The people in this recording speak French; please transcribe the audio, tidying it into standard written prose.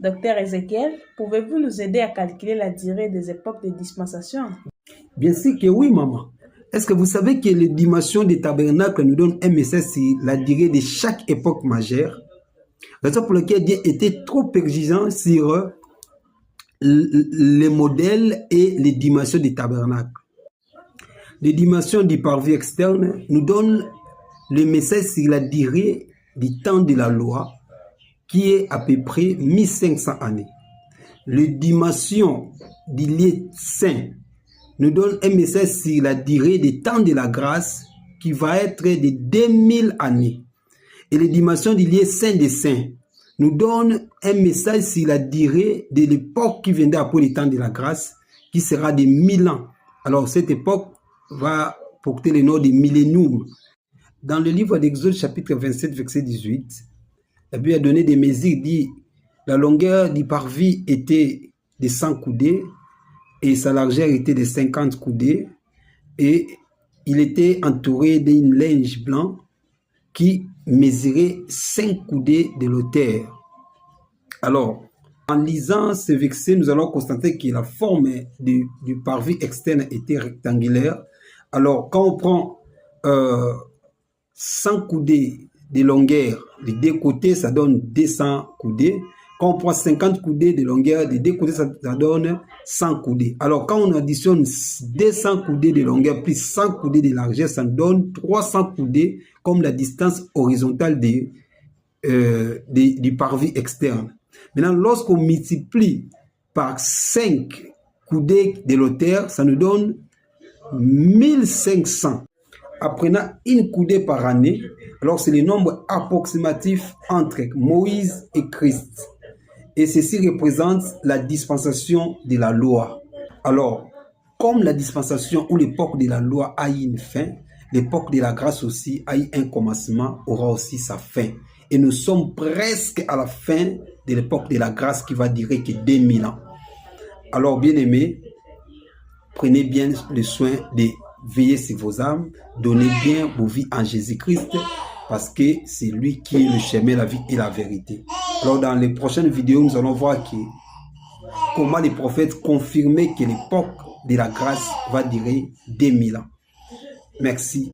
Docteur Ézéchiel, pouvez-vous nous aider à calculer la durée des époques de dispensation? Bien sûr que oui, maman. Est-ce que vous savez que les dimensions des tabernacles nous donnent un message sur la durée de chaque époque majeure? Raison pour laquelle Dieu était trop exigeant sur les modèles et les dimensions des tabernacles. Les dimensions du parvis externe nous donnent le message sur la durée du temps de la loi, qui est à peu près 1500 années. Les dimensions du lieu saint nous donnent un message sur la durée du temps de la grâce, qui va être de 2000 années. Et les dimensions du lieu saint des saints nous donnent un message sur la durée de l'époque qui viendra après le temps de la grâce, qui sera de 1000 ans. Alors cette époque va porter le nom de millénium. Dans le livre d'Exode chapitre 27 verset 18, la Bible a donné des mesures, dit la longueur du parvis était de 100 coudées et sa largeur était de 50 coudées, et il était entouré d'une linge blanc qui mesurait 5 coudées de hauteur. Alors, en lisant ce verset, nous allons constater que la forme du parvis externe était rectangulaire. Alors, quand on prend 100 coudées de longueur des deux côtés, ça donne 200 coudées. Quand on prend 50 coudées de longueur des deux côtés, ça donne 100 coudées. Alors, quand on additionne 200 coudées de longueur plus 100 coudées de largeur, ça donne 300 coudées comme la distance horizontale du parvis externe. Maintenant, lorsqu'on multiplie par 5 coudées de hauteur, ça nous donne 1500. Apprenant une coudée par année, alors c'est le nombre approximatif entre Moïse et Christ. Et ceci représente la dispensation de la loi. Alors, comme la dispensation ou l'époque de la loi a eu une fin, l'époque de la grâce aussi a eu un commencement, aura aussi sa fin. Et nous sommes presque à la fin de l'époque de la grâce qui va durer que 2000 ans. Alors, bien aimés, prenez bien le soin de veiller sur vos âmes, donnez bien vos vies en Jésus-Christ, parce que c'est lui qui est le chemin, la vie et la vérité. Alors dans les prochaines vidéos, nous allons voir comment les prophètes confirmaient que l'époque de la grâce va durer 2000 ans. Merci.